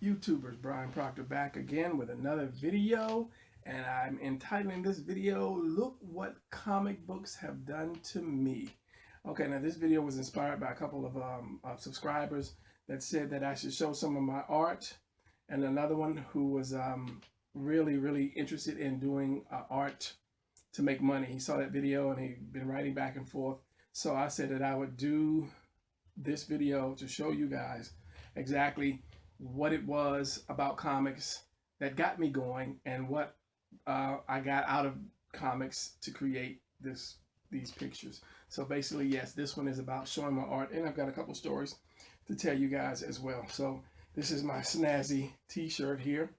YouTubers, Brian Proctor back again with another video, and I'm entitling this video, Look What Comic Books Have Done to Me. Okay, now this video was inspired by a couple of subscribers that said that I should show some of my art, and another one who was really interested in doing art to make money. He saw that video and he'd been writing back and forth, so I said that I would do this video to show you guys exactly what it was about comics that got me going and what I got out of comics to create these pictures. So basically, yes, this one is about showing my art, and I've got a couple stories to tell you guys as well. So this is my snazzy t-shirt here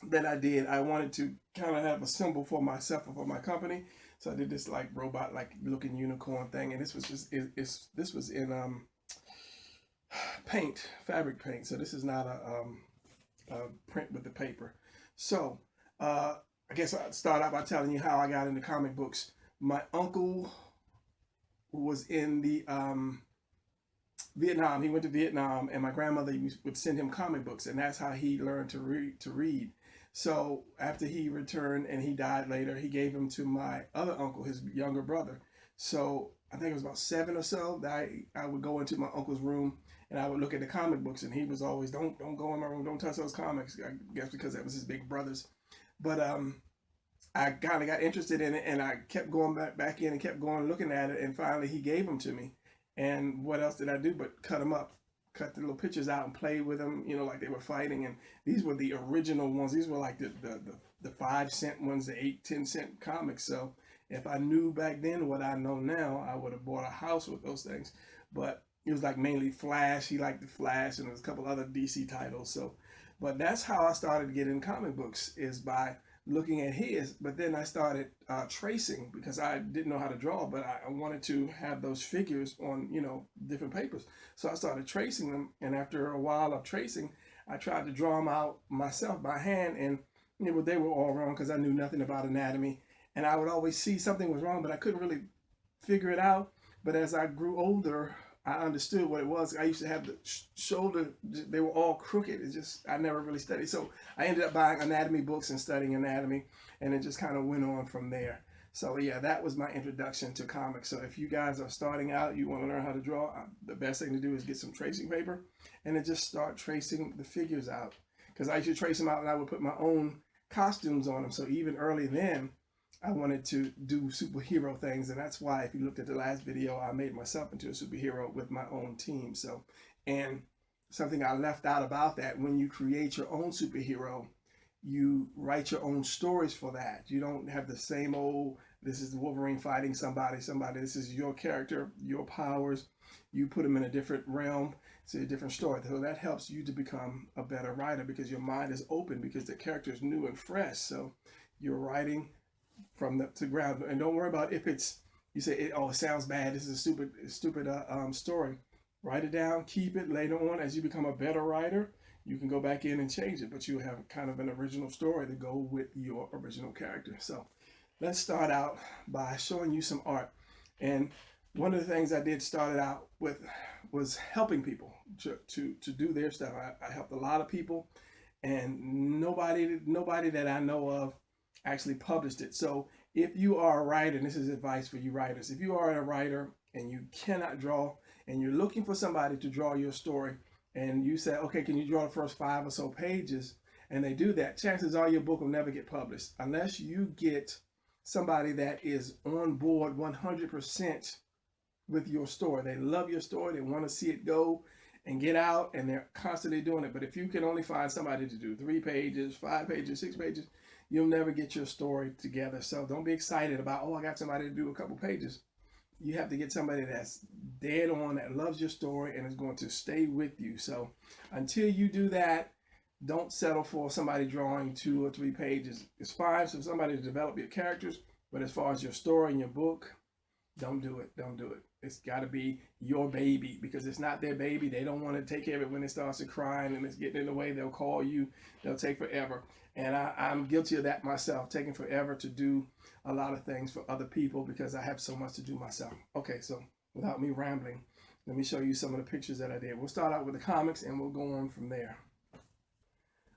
that I did. I wanted to kind of have a symbol for myself and for my company, so I did this like robot like looking unicorn thing, and this was just this was in paint, fabric paint. So this is not a print with the paper. So I guess I'll start out by telling you how I got into comic books. My uncle was in the Vietnam. He went to Vietnam, and my grandmother would send him comic books, and that's how he learned to read. So after he returned and he died later, he gave them to my other uncle, his younger brother. So I think it was about 7 or so that I would go into my uncle's room and I would look at the comic books, and he was always, don't go in my room, don't touch those comics. I guess because that was his big brothers. But I kind of got interested in it, and I kept going back in and kept going looking at it, and finally he gave them to me. And what else did I do but cut them up, cut the little pictures out and play with them, you know, like they were fighting. And these were the original ones. These were like the 5-cent ones, the 8-10 cent comics. So if I knew back then what I know now, I would have bought a house with those things. But it was like mainly Flash. He liked the Flash, and there was a couple other DC titles. So, but that's how I started getting comic books, is by looking at his. But then I started tracing, because I didn't know how to draw, but I wanted to have those figures on, you know, different papers. So I started tracing them, and after a while of tracing, I tried to draw them out myself by hand, and you know, they were all wrong because I knew nothing about anatomy, and I would always see something was wrong, but I couldn't really figure it out. But as I grew older, I understood what it was. I used to have the shoulder, they were all crooked. It's just, I never really studied. So I ended up buying anatomy books and studying anatomy, and it just kind of went on from there. So yeah, that was my introduction to comics. So if you guys are starting out, you want to learn how to draw, the best thing to do is get some tracing paper and then just start tracing the figures out. Because I used to trace them out and I would put my own costumes on them. So even early then, I wanted to do superhero things, and that's why if you looked at the last video, I made myself into a superhero with my own team. So, and something I left out about that, when you create your own superhero, you write your own stories for that. You don't have the same old, this is Wolverine fighting somebody, this is your character, your powers. You put them in a different realm, it's a different story. So that helps you to become a better writer, because your mind is open, because the character is new and fresh. So you're writing from the to ground, and don't worry about if it's, you say it sounds bad, this is a stupid story. Write it down, keep it. Later on, as you become a better writer, you can go back in and change it, but you have kind of an original story to go with your original character. So let's start out by showing you some art. And one of the things I did started out with was helping people to do their stuff. I helped a lot of people, and nobody that I know of actually published it. So if you are a writer, and this is advice for you writers, if you are a writer and you cannot draw, and you're looking for somebody to draw your story, and you say, okay, can you draw the first 5 or so pages? And they do that, chances are your book will never get published unless you get somebody that is on board 100% with your story. They love your story, they want to see it go and get out, and they're constantly doing it. But if you can only find somebody to do 3 pages, 5 pages, 6 pages, you'll never get your story together. So don't be excited about, oh, I got somebody to do a couple pages. You have to get somebody that's dead on, that loves your story and is going to stay with you. So until you do that, don't settle for somebody drawing 2 or 3 pages. It's fine for somebody to develop your characters, but as far as your story and your book, don't do it. Don't do it. It's got to be your baby, because it's not their baby. They don't want to take care of it when it starts to crying and it's getting in the way. They'll call you. They'll take forever. And I'm guilty of that myself, taking forever to do a lot of things for other people because I have so much to do myself. Okay, so without me rambling, let me show you some of the pictures that I did. We'll start out with the comics and we'll go on from there.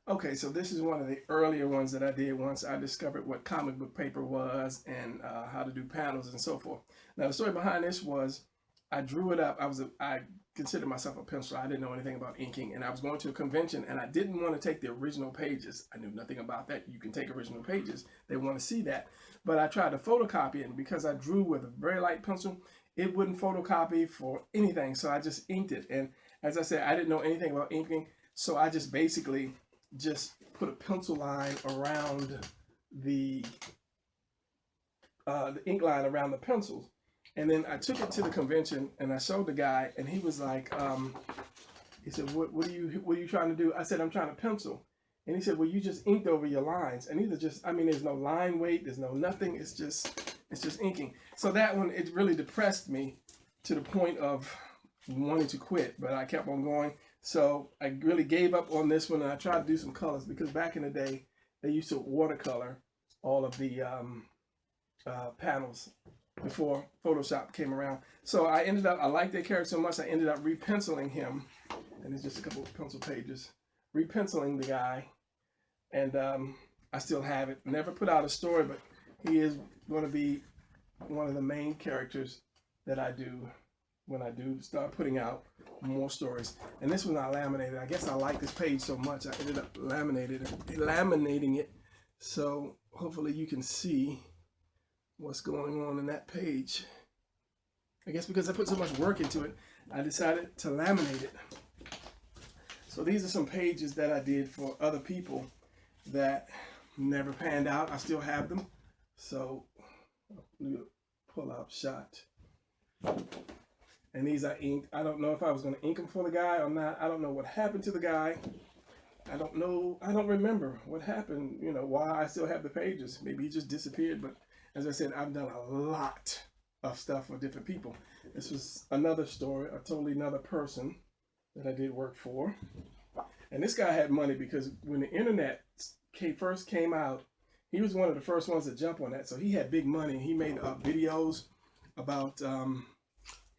Okay, so this is one of the earlier ones that I did once I discovered what comic book paper was and how to do panels and so forth. Now the story behind this was I drew it up. I considered myself a penciler. I didn't know anything about inking, and I was going to a convention, and I didn't want to take the original pages. I knew nothing about that. You can take original pages. They want to see that, but I tried to photocopy it, and because I drew with a very light pencil, it wouldn't photocopy for anything. So I just inked it, and as I said, I didn't know anything about inking, so I just basically just put a pencil line around the ink line around the pencils. And then I took it to the convention and I showed the guy, and he was like, he said, what are you trying to do? I said, I'm trying to pencil. And he said, well, you just inked over your lines. And these are just, I mean, there's no line weight, there's no nothing. It's just inking. So that one, it really depressed me to the point of wanting to quit, but I kept on going. So I really gave up on this one, and I tried to do some colors, because back in the day, they used to watercolor all of the panels before Photoshop came around. So I liked that character so much, I ended up repenciling him, and it's just a couple of pencil pages, repenciling the guy, and I still have it. Never put out a story, but he is going to be one of the main characters that I do when I do start putting out more stories. And this one I laminated. I guess I like this page so much, I ended up laminating it. So hopefully you can see what's going on in that page. I guess because I put so much work into it, I decided to laminate it. So these are some pages that I did for other people that never panned out. I still have them. So pull out shot. And these are inked. I don't know if I was going to ink them for the guy or not. I don't know what happened to the guy. I don't know. I don't remember what happened, you know, why I still have the pages. Maybe he just disappeared. But as I said, I've done a lot of stuff for different people. This was another story, a totally another person that I did work for. And this guy had money, because when the internet first came out, he was one of the first ones to jump on that. So he had big money. He made videos about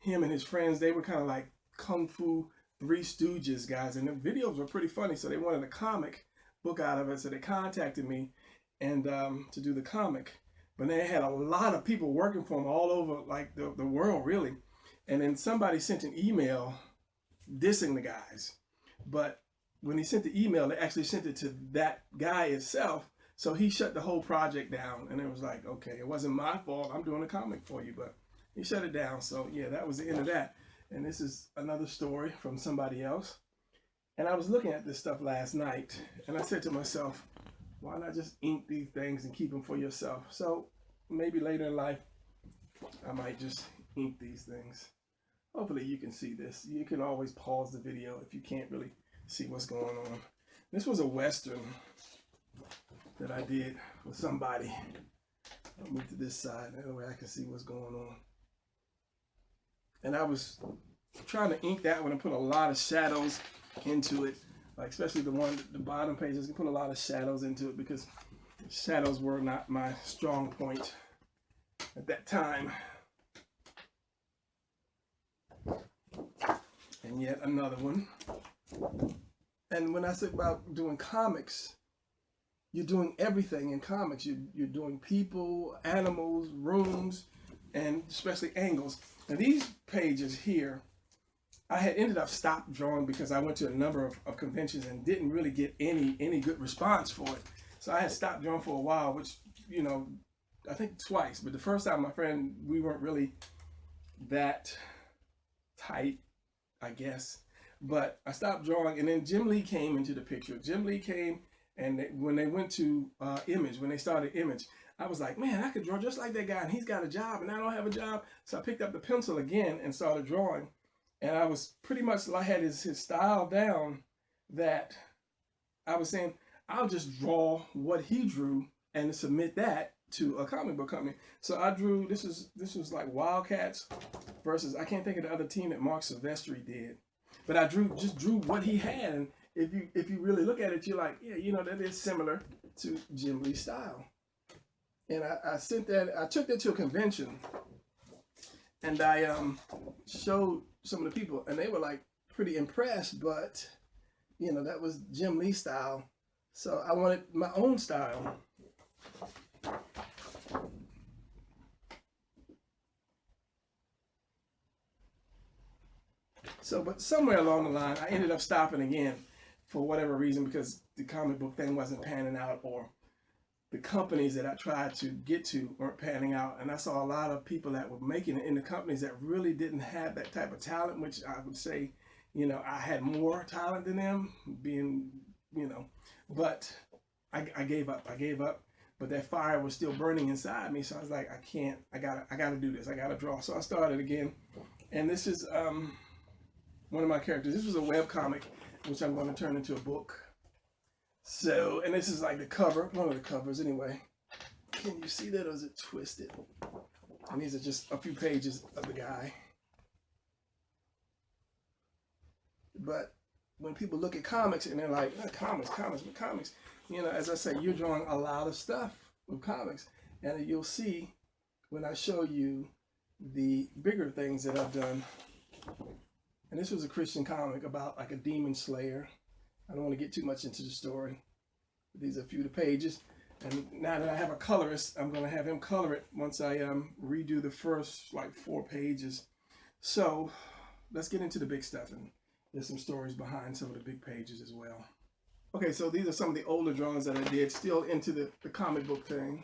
him and his friends. They were kind of like Kung Fu Three Stooges guys, and the videos were pretty funny. So they wanted a comic book out of it. So they contacted me and to do the comic. But they had a lot of people working for them all over, like the world, really. And then somebody sent an email dissing the guys. But when he sent the email, they actually sent it to that guy itself. So he shut the whole project down. And it was like, okay, it wasn't my fault. I'm doing a comic for you. But he shut it down. So yeah, that was the end of that. And this is another story from somebody else. And I was looking at this stuff last night, and I said to myself, why not just ink these things and keep them for yourself? So maybe later in life, I might just ink these things. Hopefully you can see this. You can always pause the video if you can't really see what's going on. This was a Western that I did with somebody. I'll move to this side, that way I can see what's going on. And I was trying to ink that one and put a lot of shadows into it, like especially the bottom pages. You put a lot of shadows into it because shadows were not my strong point at that time. And yet another one. And when I say about doing comics, you're doing everything in comics. You're doing people, animals, rooms, and especially angles. Now these pages here, I had ended up stopped drawing because I went to a number of conventions and didn't really get any good response for it. So I had stopped drawing for a while, which, you know, I think twice. But the first time, my friend, we weren't really that tight, I guess. But I stopped drawing, and then Jim Lee came into the picture. Jim Lee came, and when they went to Image, when they started Image, I was like, man, I could draw just like that guy, and he's got a job, and I don't have a job. So I picked up the pencil again and started drawing. And I was pretty much, I had his style down, that I was saying, I'll just draw what he drew and submit that to a comic book company. So I drew, this was like Wildcats versus, I can't think of the other team that Mark Silvestri did. But I just drew what he had. And if you really look at it, you're like, yeah, you know, that is similar to Jim Lee's style. And I took that to a convention, and I showed some of the people, and they were like pretty impressed. But you know, that was Jim Lee style. So I wanted my own style. So, but somewhere along the line, I ended up stopping again for whatever reason, because the comic book thing wasn't panning out, or the companies that I tried to get to weren't panning out. And I saw a lot of people that were making it in the companies that really didn't have that type of talent, which I would say, you know, I had more talent than them, being, you know, but I gave up. I gave up. But that fire was still burning inside me. So I was like, I can't, I gotta do this. I gotta draw. So I started again. And this is one of my characters. This was a web comic, which I'm going to turn into a book. So, and this is like the cover, one of the covers anyway. Can you see that, or is it twisted? And these are just a few pages of the guy. But when people look at comics and they're like, oh, comics, you know, as I say, you're drawing a lot of stuff with comics. And you'll see when I show you the bigger things that I've done. And this was a Christian comic about like a demon slayer. I don't want to get too much into the story. These are a few of the pages. And now that I have a colorist, I'm going to have him color it once I redo the first like 4 pages. So let's get into the big stuff. And there's some stories behind some of the big pages as well. Okay, so these are some of the older drawings that I did, still into the comic book thing.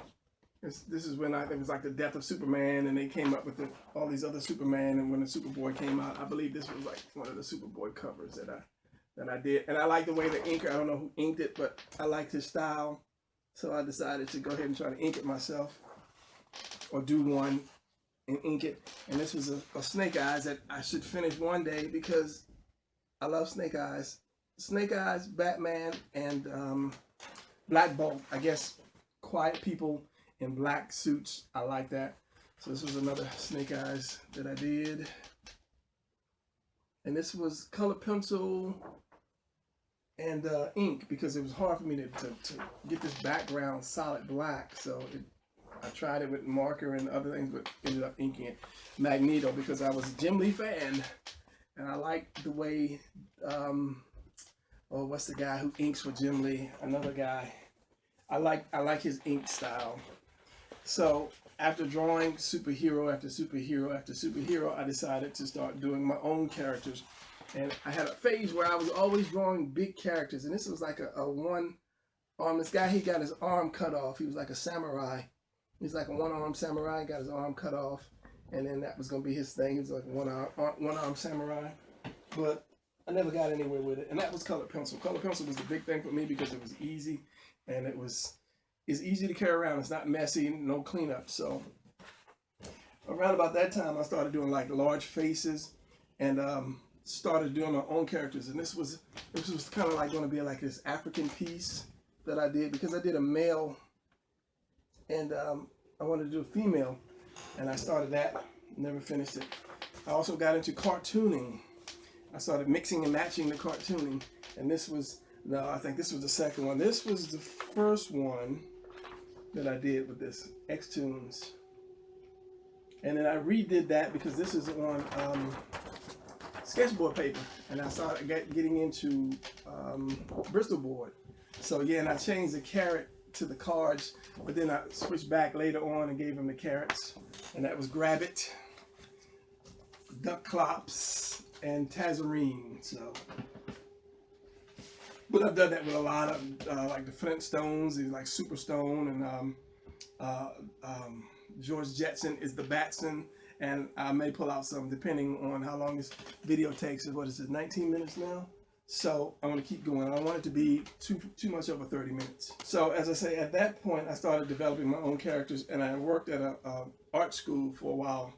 This is when it was like the death of Superman, and they came up with all these other Superman, and when the Superboy came out, I believe this was like one of the Superboy covers that I did. And I like the way the inker, I don't know who inked it, but I liked his style. So I decided to go ahead and try to ink it myself, or do one and ink it. And this was a Snake Eyes that I should finish one day, because I love Snake Eyes. Snake Eyes, Batman, and Black Bolt. I guess quiet people in black suits. I like that. So this was another Snake Eyes that I did. And this was color pencil and ink, because it was hard for me to get this background solid black. So I tried it with marker and other things, but ended up inking it Magneto, because I was a Jim Lee fan. And I liked the way, what's the guy who inks for Jim Lee? Another guy. I like his ink style. So after drawing superhero after superhero after superhero, I decided to start doing my own characters. And I had a phase where I was always drawing big characters. And this was like a one arm. This guy, he got his arm cut off. He was like a samurai. He's like a one-armed samurai, got his arm cut off. And then that was going to be his thing. He was like one-armed samurai. But I never got anywhere with it. And that was color pencil. Color pencil was the big thing for me, because it was easy. And it's easy to carry around. It's not messy, no cleanup. So around about that time, I started doing like large faces, and started doing my own characters. And this was kind of like going to be like this African piece that I did, because I did a male, and I wanted to do a female, and I started that, never finished it. I also got into cartooning. I started mixing and matching the cartooning, and this was, no, I think this was the second one. This was the first one that I did with this X-Tunes. And then I redid that, because this is on sketchboard paper, and I started getting into Bristol board. So yeah, and I changed the carrot to the cards, but then I switched back later on and gave him the carrots, and that was Grabbit, Duckclops, and Tazarine. So, but I've done that with a lot of like the Flintstones, is like Superstone, and George Jetson is the Batson, and I may pull out some depending on how long this video takes. What is it, 19 minutes now? So I want to keep going. I don't want it to be too much over 30 minutes. So as I say, at that point, I started developing my own characters, and I worked at a art school for a while,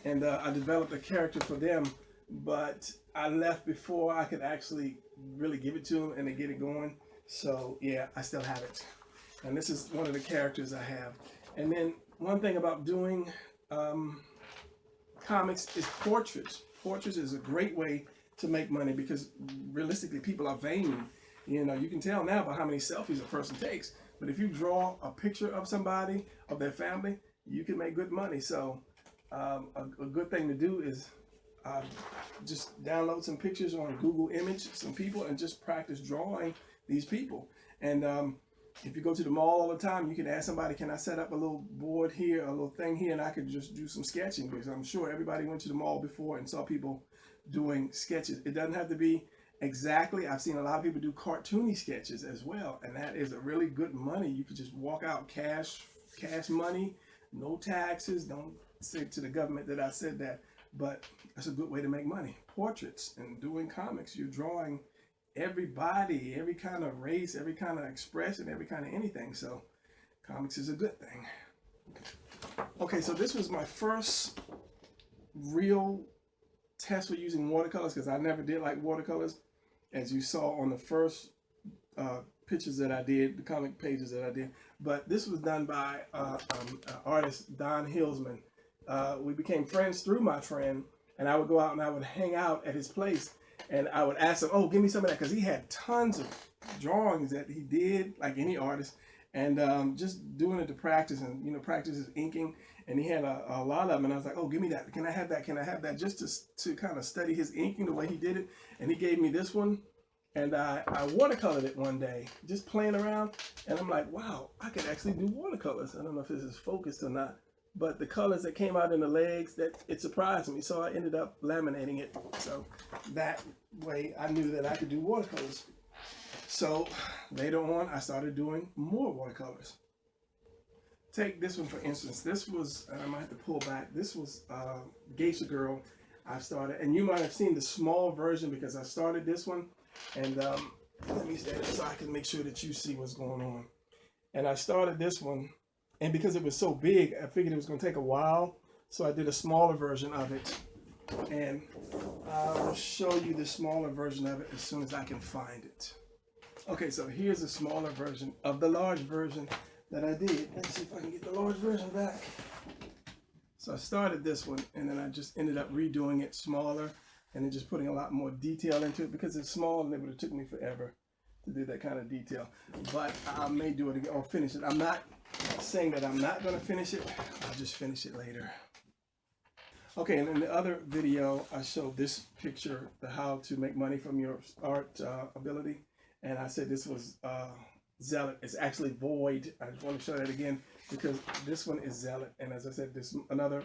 and I developed a character for them, but I left before I could actually really give it to them and they get it going. So yeah, I still have it. And this is one of the characters I have. And then one thing about doing comics is portraits. Portraits is a great way to make money, because realistically people are vain. You know, you can tell now by how many selfies a person takes, but if you draw a picture of somebody, of their family, you can make good money. So a good thing to do is just download some pictures on Google Image, some people, and just practice drawing these people. And if you go to the mall all the time, you can ask somebody, can I set up a little board here, a little thing here, and I could just do some sketching, because I'm sure everybody went to the mall before and saw people doing sketches. It doesn't have to be exactly. I've seen a lot of people do cartoony sketches as well, and that is a really good money. You could just walk out cash money, no taxes. Don't say to the government that I said that, but that's a good way to make money. Portraits and doing comics, you're drawing everybody, every kind of race, every kind of expression, every kind of anything. So comics is a good thing. Okay, so this was my first real test for using watercolors, because I never did like watercolors, as you saw on the first pictures that I did, the comic pages that I did. But this was done by artist Don Hillsman. We became friends through my friend, and I would go out and I would hang out at his place, and I would ask him, oh, give me some of that, because he had tons of drawings that he did, like any artist, and just doing it to practice, and practice his inking. And he had a lot of them, and I was like, oh, give me that. Can I have that? Can I have that? Just to kind of study his inking, the way he did it. And he gave me this one, and I watercolored it one day, just playing around, and I'm like, wow, I could actually do watercolors. I don't know if this is focused or not, but the colors that came out in the legs, that it surprised me. So I ended up laminating it. So that way I knew that I could do watercolors. So later on, I started doing more watercolors. Take this one for instance. This was, I might have to pull back. This was Geisha Girl. I started, and you might have seen the small version, because I started this one. And let me stand so I can make sure that you see what's going on. And I started this one, and because it was so big, I figured it was going to take a while. So I did a smaller version of it. And I'll show you the smaller version of it as soon as I can find it. Okay, so here's a smaller version of the large version that I did. Let's see if I can get the large version back. So I started this one, and then I just ended up redoing it smaller, and then just putting a lot more detail into it, because it's small and it would have took me forever to do that kind of detail. But I may do it again or finish it. I'm not saying that I'm not going to finish it. I'll just finish it later. Okay, and in the other video, I showed this picture, the how to make money from your art ability. And I said this was Zealot. It's actually Void. I just want to show that again, because this one is Zealot. And as I said, this another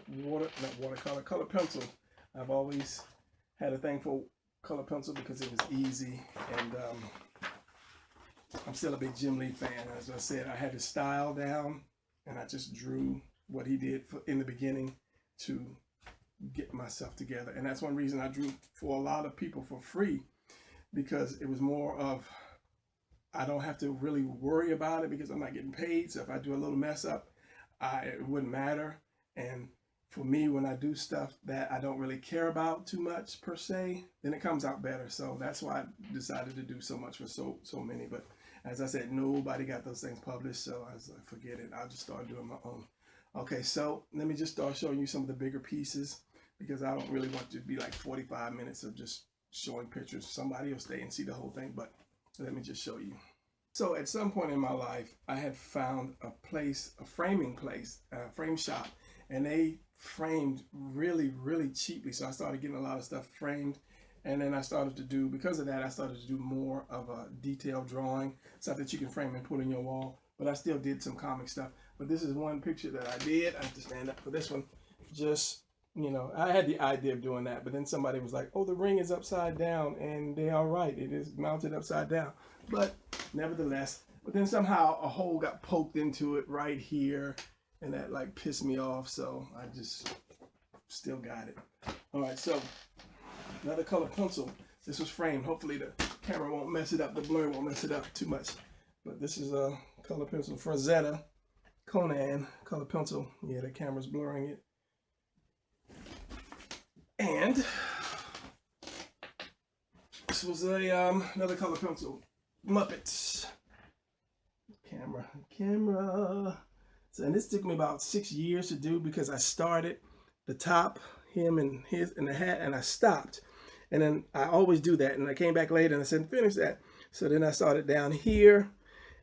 color pencil. I've always had a thing for color pencil because it was easy. And I'm still a big Jim Lee fan. As I said, I had his style down, and I just drew what he did in the beginning to get myself together. And that's one reason I drew for a lot of people for free, because it was more of, I don't have to really worry about it because I'm not getting paid. So if I do a little mess up, it wouldn't matter. And for me, when I do stuff that I don't really care about too much per se, then it comes out better. So that's why I decided to do so much for so many. But as I said, nobody got those things published. So I was like, forget it. I'll just start doing my own. Okay, so let me just start showing you some of the bigger pieces, because I don't really want to be like 45 minutes of just showing pictures. Somebody will stay and see the whole thing, but let me just show you. So at some point in my life, I had found a place, a framing place, a frame shop, and they framed really, really cheaply. So I started getting a lot of stuff framed, and then I started to do, because of that, I started to do more of a detailed drawing, stuff that you can frame and put in your wall. But I still did some comic stuff. But this is one picture that I did. I have to stand up for this one. Just, I had the idea of doing that, but then somebody was like, oh, the ring is upside down, and they are right. It is mounted upside down. But nevertheless, but then somehow a hole got poked into it right here, and that like pissed me off. So I just still got it. All right, so another color pencil. This was framed. Hopefully the camera won't mess it up. The blur won't mess it up too much. But this is a color pencil for Zeta Conan color pencil. Yeah, the camera's blurring it. And this was another color pencil, Muppets. Camera. So, and this took me about 6 years to do, because I started the top, him and his and the hat, and I stopped. And then I always do that. And I came back later and I said, finish that. So then I started down here,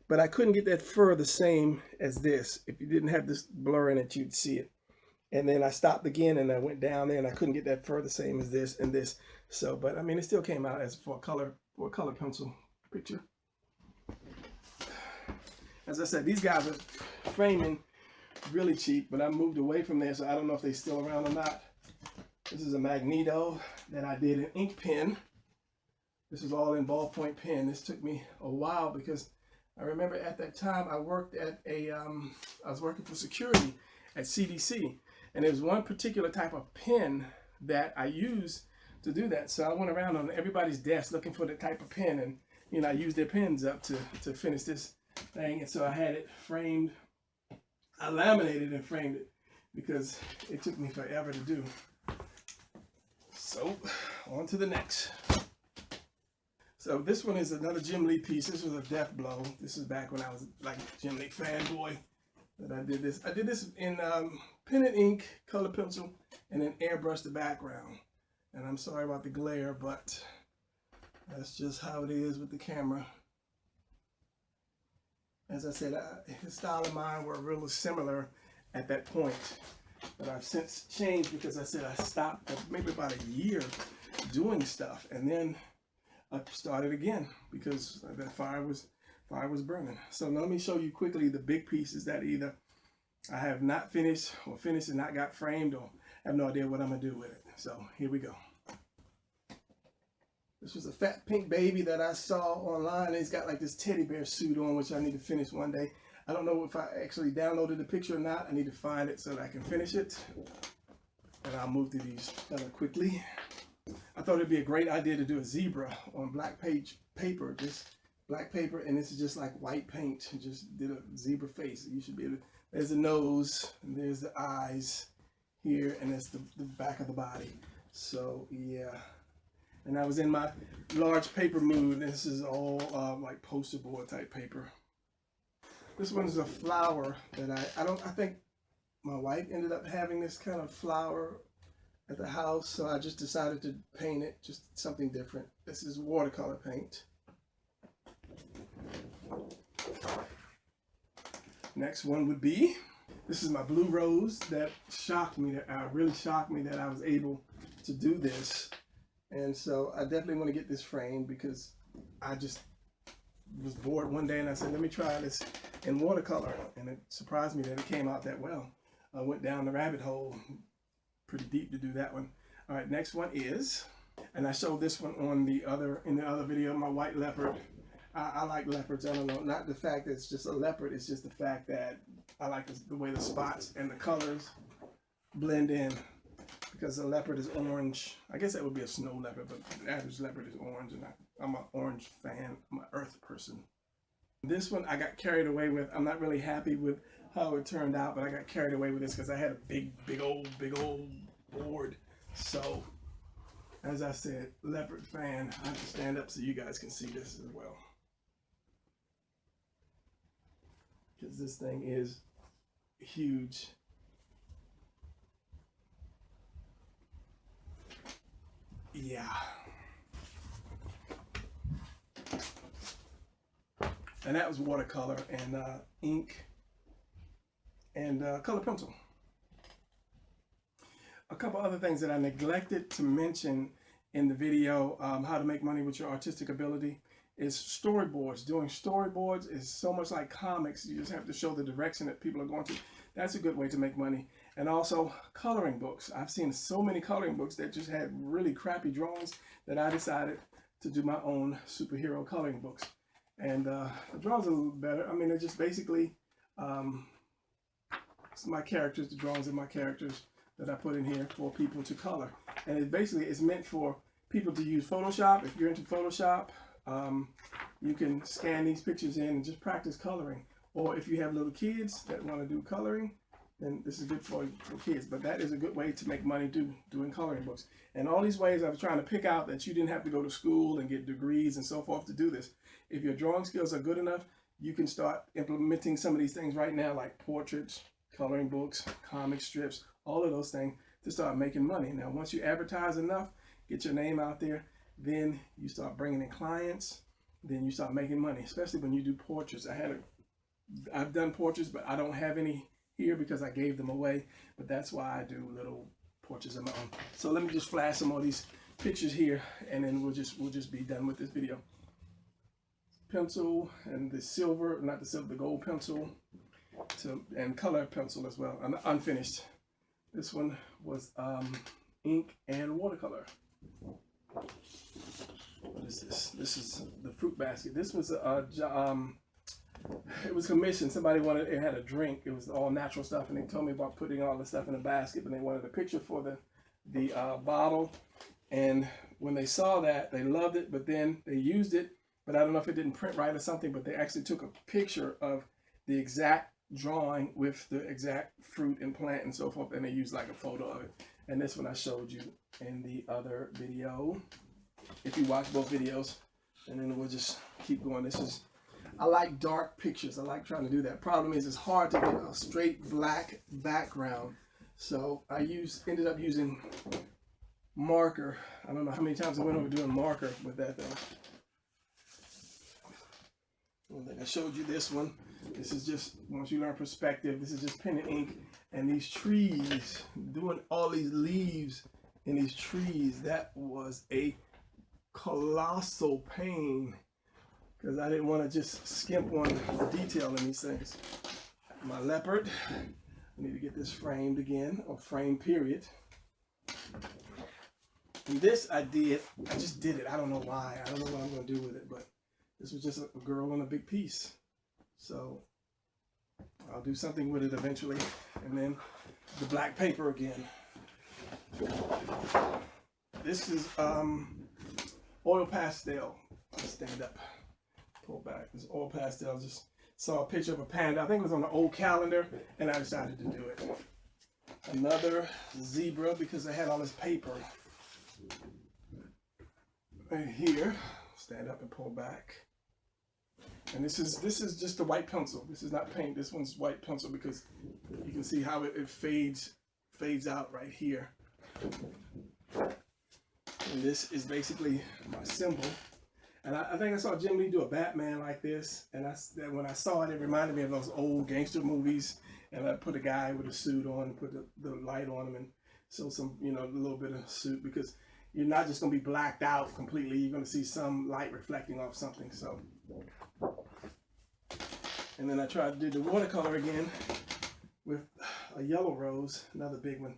but I couldn't get that fur the same as this. If you didn't have this blur in it, you'd see it. And then I stopped again, and I went down there, and I couldn't get that fur the same as this and this. So, but I mean, it still came out as for a color pencil picture. As I said, these guys are framing really cheap, but I moved away from there, so I don't know if they're still around or not. This is a Magneto that I did in ink pen. This is all in ballpoint pen. This took me a while because I remember at that time I worked at I was working for security at CDC, and there was one particular type of pen that I used to do that. So I went around on everybody's desk looking for the type of pen, and you know, I used their pens up to finish this thing. And so I had it framed. I laminated and framed it because it took me forever to do. So on to the next. So this one is another Jim Lee piece. This was a death blow. This is back when I was like a Jim Lee fanboy that I did this. I did this in pen and ink, color pencil, and then airbrush the background. And I'm sorry about the glare, but that's just how it is with the camera. As I said, his style and mine were really similar at that point. But I've since changed because I said I stopped for maybe about a year doing stuff. And then I started again because the fire was burning. So now let me show you quickly the big pieces that either I have not finished or finished and not got framed, or have no idea what I'm gonna do with it. So here we go. This was a fat pink baby that I saw online. He's got like this teddy bear suit on, which I need to finish one day. I don't know if I actually downloaded the picture or not. I need to find it so that I can finish it. And I'll move through these quickly. I thought it'd be a great idea to do a zebra on black paper, just black paper, and this is just like white paint. Just did a zebra face. You should be able to, there's the nose, and there's the eyes here, and that's the back of the body. So yeah. And I was in my large paper mood. This is all like poster board type paper. This one is a flower that I think my wife ended up having this kind of flower at the house, so I just decided to paint it, just something different. This is watercolor paint. Next one would be, this is my blue rose that shocked me, really shocked me that I was able to do this. And so I definitely want to get this framed because I just was bored one day and I said, let me try this in watercolor. And it surprised me that it came out that well. I went down the rabbit hole pretty deep to do that one. All right, next one is, and I showed this one on in the other video, my white leopard. I like leopards. I don't know, not the fact that it's just a leopard, it's just the fact that I like the way the spots and the colors blend in. Because the leopard is orange. I guess that would be a snow leopard, but the average leopard is orange, and I'm an orange fan. I'm an earth person. This one I got carried away with. I'm not really happy with how it turned out, but I got carried away with this because I had a big old board. So, as I said, leopard fan. I have to stand up so you guys can see this as well. Because this thing is huge. Yeah. And that was watercolor and ink and color pencil. A couple other things that I neglected to mention in the video, how to make money with your artistic ability, is storyboards. Doing storyboards is so much like comics. You just have to show the direction that people are going to. That's a good way to make money. And also coloring books. I've seen so many coloring books that just had really crappy drawings that I decided to do my own superhero coloring books. And the drawings are a little better. I mean, they're just basically my characters, the drawings of my characters that I put in here for people to color. And it basically is meant for people to use Photoshop. If you're into Photoshop, you can scan these pictures in and just practice coloring. Or if you have little kids that want to do coloring, then this is good for kids. But that is a good way to make money doing coloring books. And all these ways I was trying to pick out that you didn't have to go to school and get degrees and so forth to do this. If your drawing skills are good enough, you can start implementing some of these things right now, like portraits, coloring books, comic strips, all of those things, to start making money. Now, once you advertise enough, get your name out there, then you start bringing in clients, then you start making money, especially when you do portraits. I've done portraits, but I don't have any here because I gave them away, but that's why I do little portraits of my own. So let me just flash some of these pictures here, and then we'll just be done with this video. pencil and the silver, not the silver, the gold pencil, and color pencil as well, unfinished. This one was ink and watercolor. What is this? This is the fruit basket. This was it was commissioned. Somebody wanted, it had a drink. It was all natural stuff, and they told me about putting all the stuff in a basket, but they wanted a picture for the bottle. And when they saw that, they loved it, but then they used it, but I don't know if it didn't print right or something, but they actually took a picture of the exact drawing with the exact fruit and plant and so forth, and they used like a photo of it. And this one I showed you in the other video, if you watch both videos. And then we'll just keep going. This is, I like dark pictures. I like trying to do that. Problem is, it's hard to get a straight black background. So I ended up using marker. I don't know how many times I went over doing marker with that thing. I think I showed you this one. This is just, once you learn perspective, this is just pen and ink. And these trees, doing all these leaves in these trees, that was a colossal pain, because I didn't want to just skimp on the detail in these things. My leopard, I need to get this framed again, or framed period. And this I just did it. I don't know why. I don't know what I'm going to do with it, but this was just a girl on a big piece. So I'll do something with it eventually. And then the black paper again. This is oil pastel. I'll stand up, pull back. This oil pastel. Just saw a picture of a panda. I think it was on an old calendar, and I decided to do it. Another zebra, because I had all this paper right here. Stand up and pull back. And this is just a white pencil. This is not paint. This one's white pencil, because you can see how it fades out right here. And this is basically my symbol. And I think I saw Jim Lee do a Batman like this. And when I saw it, it reminded me of those old gangster movies. And I put a guy with a suit on and put the light on him and show some, a little bit of suit, because you're not just going to be blacked out completely. You're going to see some light reflecting off something. So, and then I tried to do the watercolor again with a yellow rose, another big one.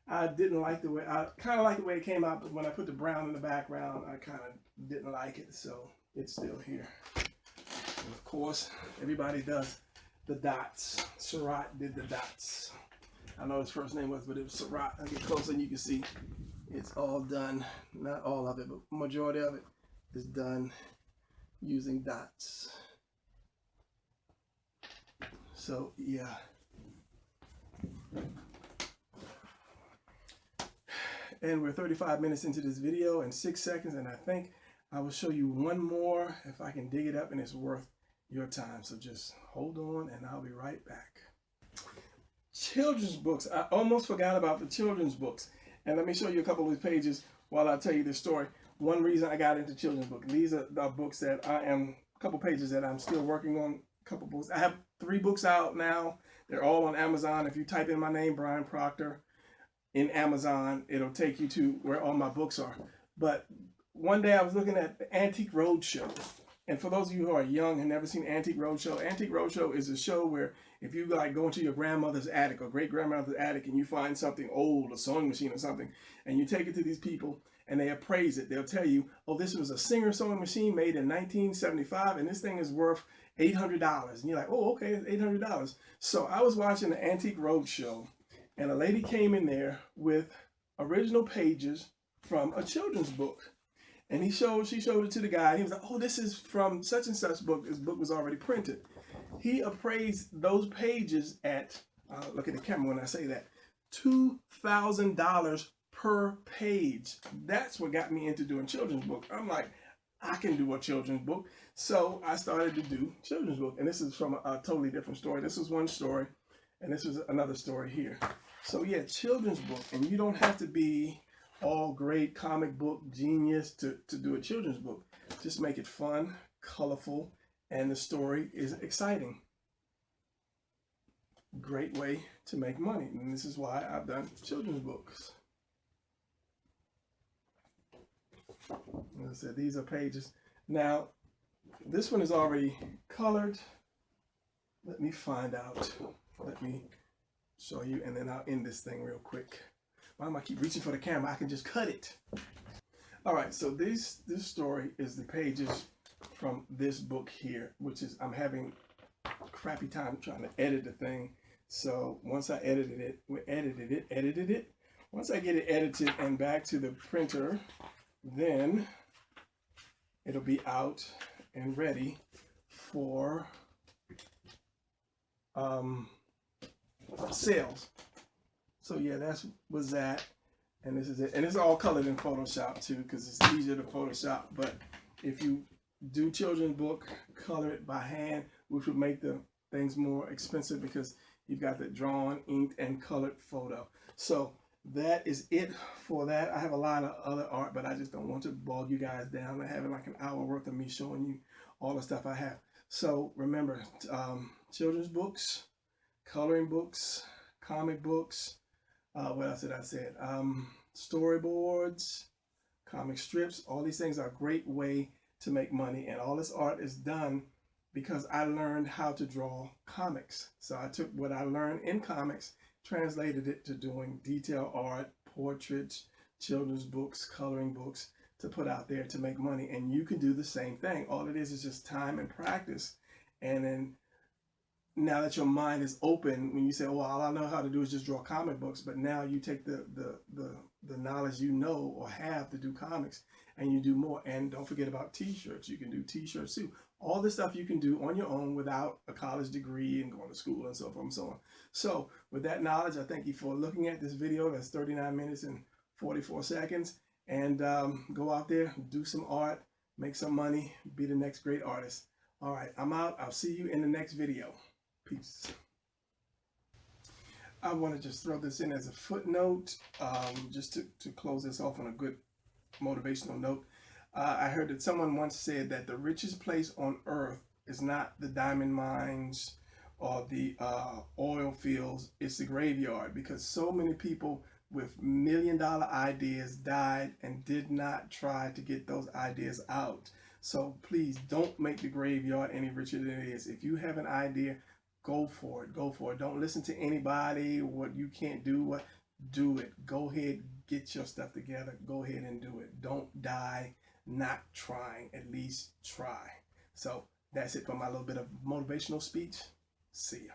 I didn't like the way, I kind of like the way it came out, but when I put the brown in the background, I kind of didn't like it, so it's still here. And of course, everybody does the dots. Surratt did the dots. I know his first name was, but it was Surratt. I get closer and you can see it's all done. Not all of it, but majority of it is done using dots. So yeah. And we're 35 minutes into this video and 6 seconds, and I think I will show you one more if I can dig it up and it's worth your time. So just hold on and I'll be right back. Children's books. I almost forgot about the children's books. And let me show you a couple of these pages while I tell you this story. One reason I got into children's books. These are the books that a couple pages that I'm still working on. A couple books. I have 3 books out now. They're all on Amazon. If you type in my name, Brian Proctor, in Amazon, it'll take you to where all my books are. But one day I was looking at the Antique Roadshow. And for those of you who are young and never seen Antique Roadshow, Antique Roadshow is a show where if you like go into your grandmother's attic or great-grandmother's attic and you find something old, a sewing machine or something, and you take it to these people and they appraise it, they'll tell you, oh, this was a Singer sewing machine made in 1975 and this thing is worth $800. And you're like, oh, okay, it's $800. So I was watching the Antique Roadshow, and a lady came in there with original pages from a children's book. And she showed it to the guy. He was like, oh, this is from such and such book. This book was already printed. He appraised those pages at, look at the camera when I say that, $2,000 per page. That's what got me into doing children's book. I'm like, I can do a children's book. So I started to do children's book. And this is from a totally different story. This is one story. And this is another story here. So yeah, children's book. And you don't have to be all great comic book genius to do a children's book. Just make it fun, colorful, and the story is exciting. Great way to make money. And this is why I've done children's books. As I said, these are pages. Now, This one is already colored. Let me find out. Let me show you, and then I'll end this thing real quick. Why am I keep reaching for the camera? I can just cut it. All right, so this story is the pages from this book here, which is, I'm having a crappy time trying to edit the thing. So once I edited it. Once I get it edited and back to the printer, then it'll be out and ready for sales. So yeah, that's was that. And this is it. And it's all colored in Photoshop too, because it's easier to Photoshop. But if you do children's book, color it by hand, which would make the things more expensive because you've got the drawn, inked, and colored photo. So that is it for that. I have a lot of other art, but I just don't want to bog you guys down. I have like an hour worth of me showing you all the stuff I have. So remember, children's books, coloring books, comic books, what else did I say? Storyboards, comic strips, all these things are a great way to make money. And all this art is done because I learned how to draw comics. So I took what I learned in comics, translated it to doing detail art, portraits, children's books, coloring books to put out there to make money. And you can do the same thing. All it is just time and practice. And then now that your mind is open, when you say, "Oh, all I know how to do is just draw comic books," but now you take the knowledge you know or have to do comics, and you do more. And don't forget about T-shirts. You can do T-shirts too. All this stuff you can do on your own without a college degree and going to school and so forth and so on. So with that knowledge, I thank you for looking at this video. That's 39 minutes and 44 seconds. And go out there, do some art, make some money, be the next great artist. All right, I'm out. I'll see you in the next video. Peace. I want to just throw this in as a footnote, just to close this off on a good motivational note. I heard that someone once said that the richest place on earth is not the diamond mines or the oil fields, it's the graveyard, because so many people with $1 million ideas died and did not try to get those ideas out. So please don't make the graveyard any richer than it is. If you have an idea, go for it. Go for it. Don't listen to anybody. What you can't do, what do it. Go ahead, get your stuff together. Go ahead and do it. Don't die not trying. At least try. So that's it for my little bit of motivational speech. See ya.